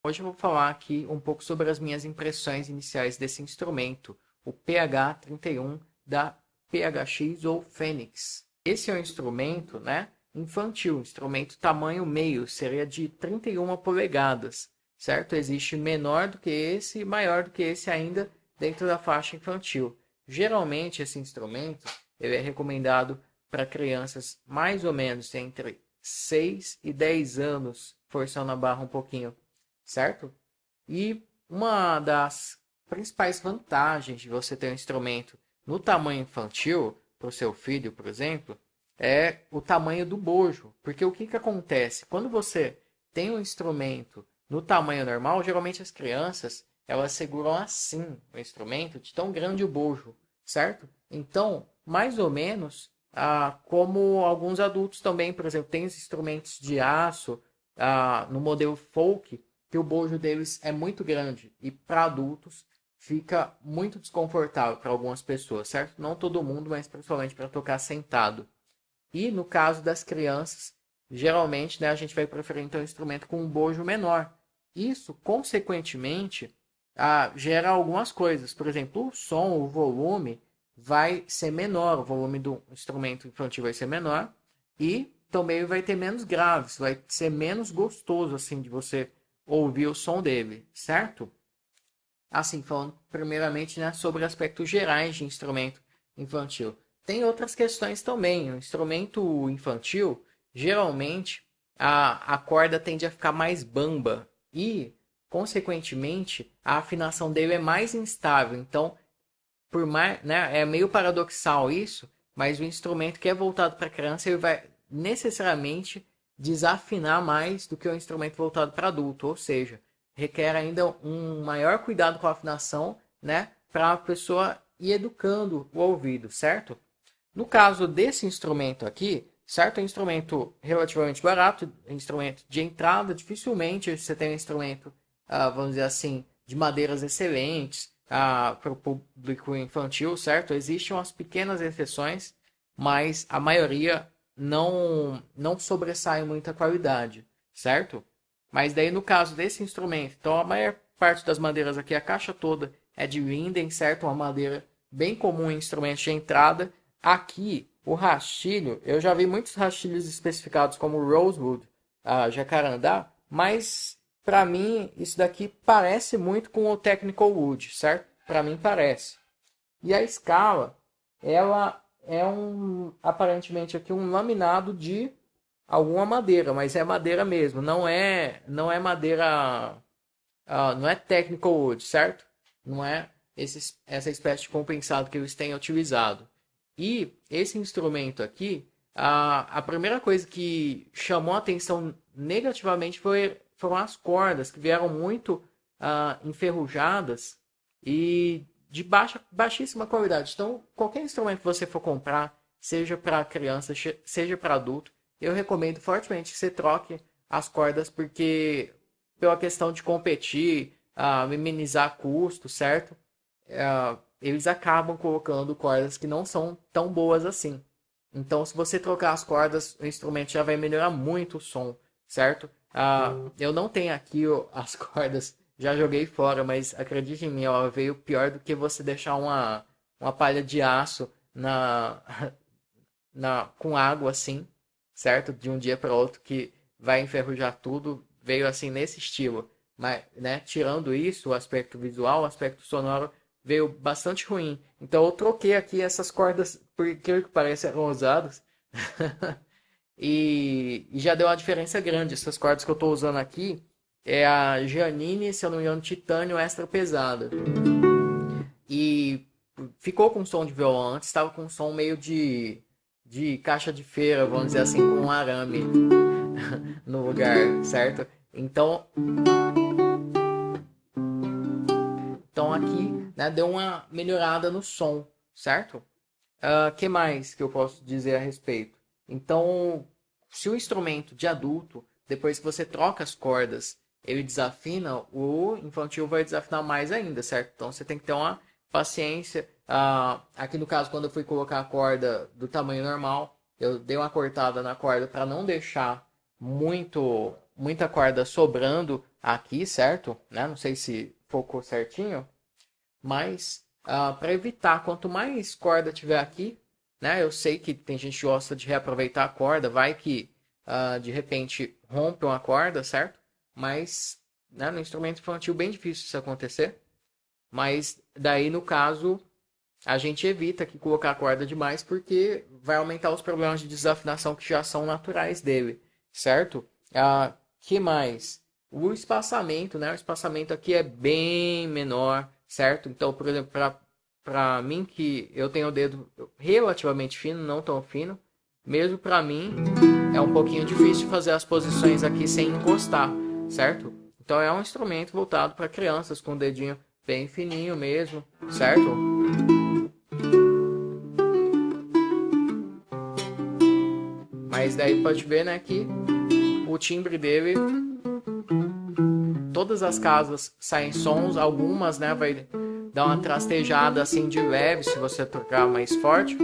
Hoje eu vou falar aqui um pouco sobre as minhas impressões iniciais desse instrumento, o PH31 da PHX ou Fênix. Esse é um instrumento, infantil, instrumento tamanho meio, seria de 31 polegadas, certo? Existe menor do que esse e maior do que esse ainda dentro da faixa infantil. Geralmente esse instrumento ele é recomendado para crianças mais ou menos entre 6 e 10 anos, forçando a barra um pouquinho, certo? E uma das principais vantagens de você ter um instrumento no tamanho infantil, para o seu filho, por exemplo, é o tamanho do bojo. Porque o que, que acontece? Quando você tem um instrumento no tamanho normal, geralmente as crianças elas seguram assim o instrumento, de tão grande o bojo, certo? Então, mais ou menos, como alguns adultos também, por exemplo, tem os instrumentos de aço no modelo folk, que o bojo deles é muito grande e para adultos fica muito desconfortável para algumas pessoas, certo? Não todo mundo, mas principalmente para tocar sentado. E no caso das crianças, geralmente, a gente vai preferir então um instrumento com um bojo menor. Isso, consequentemente, gera algumas coisas. Por exemplo, o som, o volume vai ser menor, o volume do instrumento infantil vai ser menor e também vai ter menos graves, vai ser menos gostoso assim de você ouvir o som dele, certo? Assim, falando primeiramente, sobre aspectos gerais de instrumento infantil. Tem outras questões também. O instrumento infantil, geralmente, a corda tende a ficar mais bamba e, consequentemente, a afinação dele é mais instável. Então, por mais, é meio paradoxal isso, mas o instrumento que é voltado para criança, ele vai necessariamente desafinar mais do que o instrumento voltado para adulto, ou seja, requer ainda um maior cuidado com a afinação, para a pessoa ir educando o ouvido, certo? No caso desse instrumento aqui, certo? É um instrumento relativamente barato, instrumento de entrada, dificilmente você tem um instrumento, vamos dizer assim, de madeiras excelentes para o público infantil, certo? Existem umas pequenas exceções, mas a maioria não sobressai muita qualidade, certo? Mas daí no caso desse instrumento, então a maior parte das madeiras aqui, a caixa toda é de linden, certo? Uma madeira bem comum em instrumentos de entrada. Aqui, o rastilho, eu já vi muitos rastilhos especificados como rosewood, jacarandá, mas para mim isso daqui parece muito com o technical wood, certo? Para mim parece. E a escala, ela é aparentemente aqui um laminado de alguma madeira, mas é madeira mesmo, não é madeira, não é technical wood, certo? Não é essa espécie de compensado que eles têm utilizado. E esse instrumento aqui, a primeira coisa que chamou a atenção negativamente foram as cordas, que vieram muito enferrujadas e de baixíssima qualidade. Então, qualquer instrumento que você for comprar, seja para criança, seja para adulto, eu recomendo fortemente que você troque as cordas, porque pela questão de competir, minimizar custos, certo? Eles acabam colocando cordas que não são tão boas assim. Então, se você trocar as cordas, o instrumento já vai melhorar muito o som, certo? Eu não tenho aqui as cordas, já joguei fora, mas acredite em mim, ela veio pior do que você deixar uma palha de aço com água assim, certo? De um dia para outro que vai enferrujar tudo, veio assim nesse estilo. Mas, tirando isso, o aspecto visual, o aspecto sonoro veio bastante ruim. Então eu troquei aqui essas cordas, porque que parece eram usadas. E já deu uma diferença grande. Essas cordas que eu estou usando aqui é a Giannini, se eu não me engano, titânio extra pesada. E ficou com som de violão. Antes estava com som meio de caixa de feira, vamos dizer assim, com um arame no lugar, certo? Então aqui, deu uma melhorada no som, certo? Que mais que eu posso dizer a respeito? Então, se o instrumento de adulto, depois que você troca as cordas, ele desafina, o infantil vai desafinar mais ainda, certo? Então você tem que ter uma paciência. Aqui no caso, quando eu fui colocar a corda do tamanho normal, eu dei uma cortada na corda para não deixar muito muita corda sobrando aqui, certo? Né? Não sei se focou certinho, mas para evitar, quanto mais corda tiver aqui, né? Eu sei que tem gente que gosta de reaproveitar a corda, vai que de repente rompe uma corda, certo? Mas né, no instrumento infantil bem difícil isso acontecer. Mas daí no caso a gente evita que colocar a corda demais porque vai aumentar os problemas de desafinação que já são naturais dele, certo? Que mais? O espaçamento, né? O espaçamento aqui é bem menor, certo? Então, por exemplo, para mim que eu tenho o dedo relativamente fino, não tão fino, mesmo para mim é um pouquinho difícil fazer as posições aqui sem encostar, certo? Então é um instrumento voltado para crianças com o dedinho bem fininho mesmo, certo? Mas daí pode ver, né, que o timbre dele, todas as casas saem sons, algumas, né, vai dar uma trastejada assim de leve se você tocar mais forte.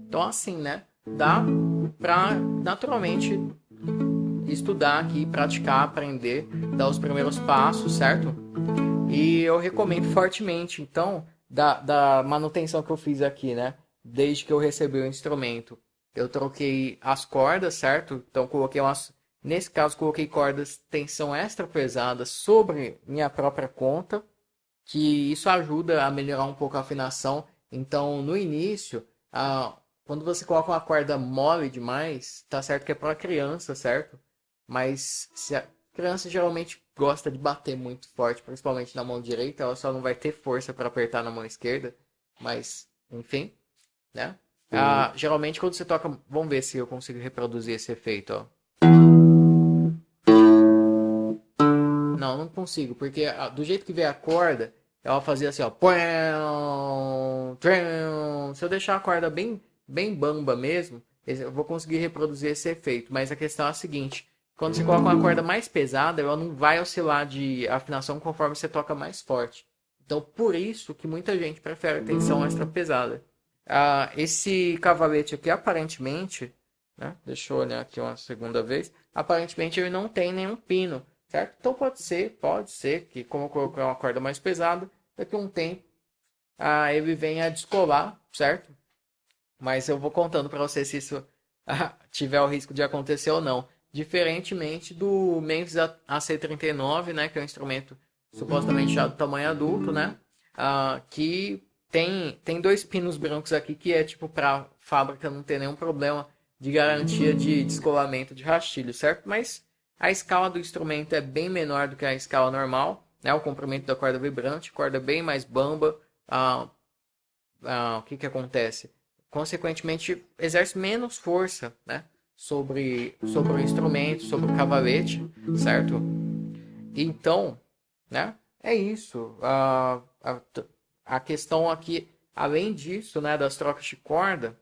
Então assim, né, dá pra naturalmente estudar aqui, praticar, aprender, dar os primeiros passos, certo? E eu recomendo fortemente, então, da manutenção que eu fiz aqui, né? Desde que eu recebi o instrumento, eu troquei as cordas, certo? Então, coloquei nesse caso, coloquei cordas tensão extra pesadas sobre minha própria conta, que isso ajuda a melhorar um pouco a afinação. Então, no início, quando você coloca uma corda mole demais, tá certo que é para criança, certo? Mas se a criança geralmente gosta de bater muito forte, principalmente na mão direita, ela só não vai ter força para apertar na mão esquerda. Mas, enfim, né? Geralmente quando você toca, vamos ver se eu consigo reproduzir esse efeito, ó. Não consigo, porque do jeito que vem a corda, ela fazia assim, ó. Se eu deixar a corda bem bamba mesmo, eu vou conseguir reproduzir esse efeito. Mas a questão é a seguinte: quando você coloca uma corda mais pesada, ela não vai oscilar de afinação conforme você toca mais forte. Então, por isso que muita gente prefere tensão extra pesada. Esse cavalete aqui, aparentemente, né? Deixa eu olhar aqui uma segunda vez. Aparentemente, ele não tem nenhum pino, certo? Então, pode ser que, como eu coloquei uma corda mais pesada, daqui a um tempo, ele venha a descolar, certo? Mas eu vou contando para você se isso tiver o risco de acontecer ou não. Diferentemente do Memphis AC39, né, que é um instrumento supostamente já do tamanho adulto, né, que tem dois pinos brancos aqui que é tipo para fábrica não ter nenhum problema de garantia de descolamento de rastilho, certo? Mas a escala do instrumento é bem menor do que a escala normal, né, o comprimento da corda vibrante, corda bem mais bamba. O que acontece? Consequentemente, exerce menos força, né, sobre o instrumento, sobre o cavalete, certo? Então, né, é isso. A questão aqui, além disso, né, das trocas de corda,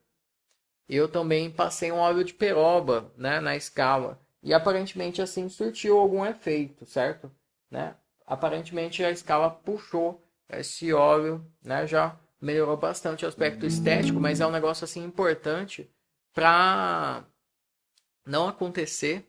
eu também passei um óleo de peroba, né, na escala. E aparentemente assim surtiu algum efeito, certo? Né? Aparentemente a escala puxou esse óleo, né, já melhorou bastante o aspecto estético, mas é um negócio assim importante para não acontecer,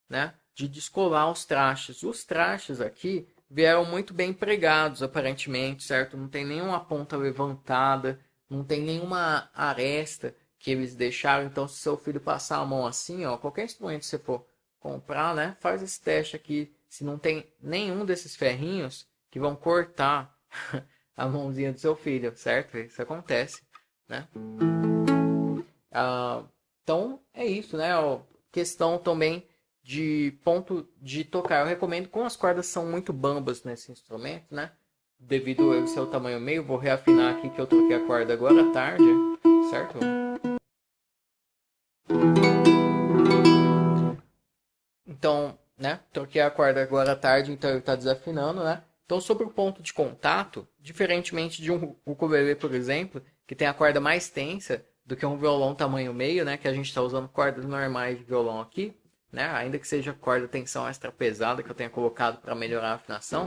né, de descolar os trastes. Os trastes aqui vieram muito bem pregados, aparentemente, certo? Não tem nenhuma ponta levantada, não tem nenhuma aresta que eles deixaram. Então, se seu filho passar a mão assim, ó, qualquer instrumento que você for comprar, né, faz esse teste aqui. Se não tem nenhum desses ferrinhos que vão cortar a mãozinha do seu filho, certo? Isso acontece, né? Então, é isso, né? Questão também de ponto de tocar. Eu recomendo, como as cordas são muito bambas nesse instrumento, né? Devido ao seu tamanho meio, vou reafinar aqui que eu troquei a corda agora à tarde, certo? Então, né? Troquei a corda agora à tarde, então ele está desafinando, né? Então, sobre o ponto de contato, diferentemente de um ukulele, por exemplo, que tem a corda mais tensa, do que um violão tamanho meio, né? Que a gente está usando cordas normais de violão aqui, né? Ainda que seja corda tensão extra pesada que eu tenha colocado para melhorar a afinação,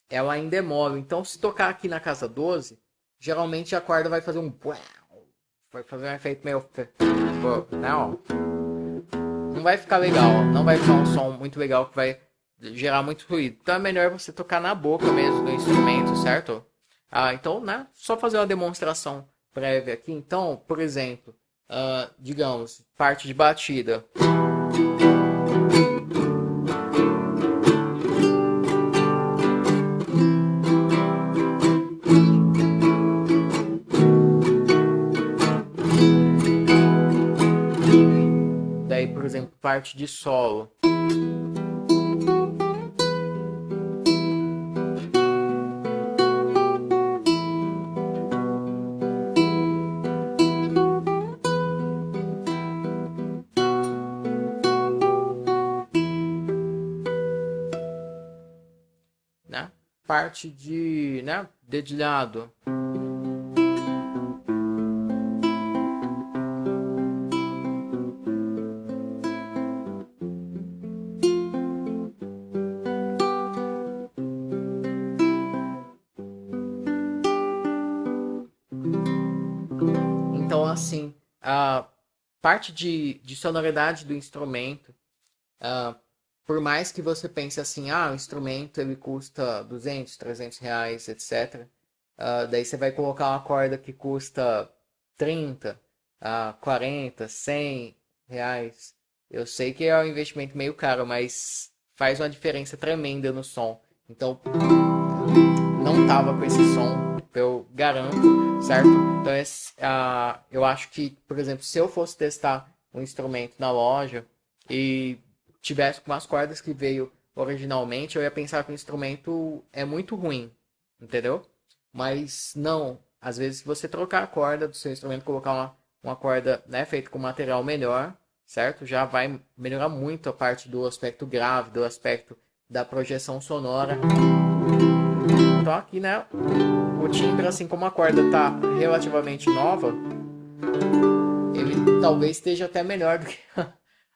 ela ainda é móvel. Então, se tocar aqui na casa 12, geralmente a corda vai fazer um... Vai fazer um efeito meio... Não, não vai ficar legal. Não vai ficar um som muito legal que vai gerar muito ruído. Então, é melhor você tocar na boca mesmo do instrumento, certo? Então, né? Só fazer uma demonstração prévia aqui. Então, por exemplo, digamos, parte de batida. Daí, por exemplo, parte de solo. Né? Parte de, né, dedilhado. Então, assim, a parte de sonoridade do instrumento, por mais que você pense assim, o instrumento ele custa 200, 300 reais, etc. Daí você vai colocar uma corda que custa 30, 40, 100 reais. Eu sei que é um investimento meio caro, mas faz uma diferença tremenda no som. Então, não tava com esse som, eu garanto, certo? Então, eu acho que, por exemplo, se eu fosse testar um instrumento na loja e tivesse com as cordas que veio originalmente, eu ia pensar que o instrumento é muito ruim, entendeu? Mas não, às vezes se você trocar a corda do seu instrumento, colocar uma corda, né, feita com material melhor, certo? Já vai melhorar muito a parte do aspecto grave, do aspecto da projeção sonora. Então aqui, né, o timbre, assim como a corda tá relativamente nova, ele talvez esteja até melhor do que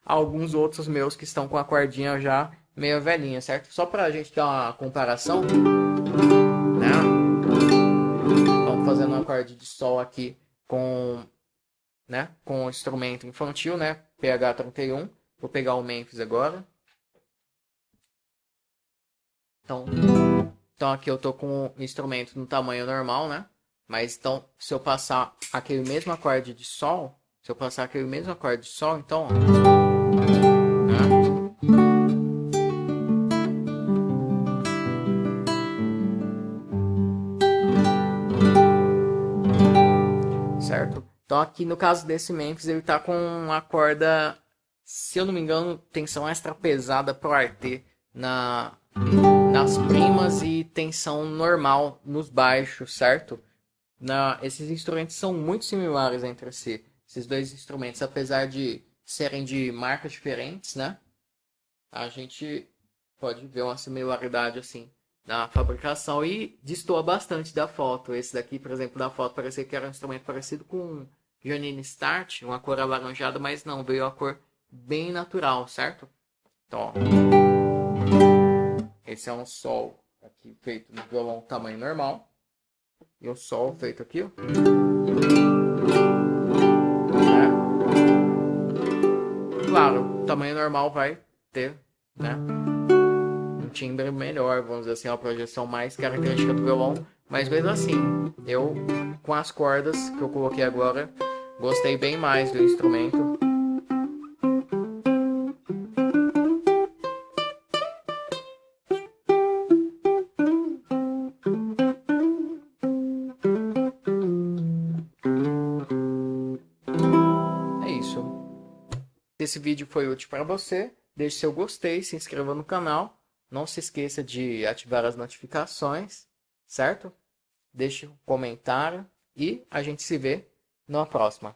alguns outros meus que estão com a cordinha já meio velhinha, certo? Só pra gente ter uma comparação, né? Estamos fazendo um acorde de sol aqui com, né, com o instrumento infantil, né? PH31. Vou pegar o Memphis agora. Então aqui eu tô com o instrumento no tamanho normal, né? Mas então, se eu passar aquele mesmo acorde de sol, então, ó, certo? Então aqui no caso desse Memphis, ele tá com uma corda, se eu não me engano, tensão extra pesada pro arté nas primas e tensão normal nos baixos, certo? Esses instrumentos são muito similares entre si, esses dois instrumentos, apesar de serem de marcas diferentes, né? A gente pode ver uma similaridade assim na fabricação e destoa bastante da foto. Esse daqui, por exemplo, da foto parecia que era um instrumento parecido com um Janine Start, uma cor alaranjada, mas não, veio a cor bem natural, certo? Então, ó, esse é um sol aqui feito no violão tamanho normal. E o sol feito aqui, ó. Claro, o tamanho normal vai ter, né, um timbre melhor, vamos dizer assim, uma projeção mais característica do violão. Mas mesmo assim, eu, com as cordas que eu coloquei agora, gostei bem mais do instrumento. Se esse vídeo foi útil para você, deixe seu gostei, se inscreva no canal. Não se esqueça de ativar as notificações, certo? Deixe um comentário e a gente se vê na próxima.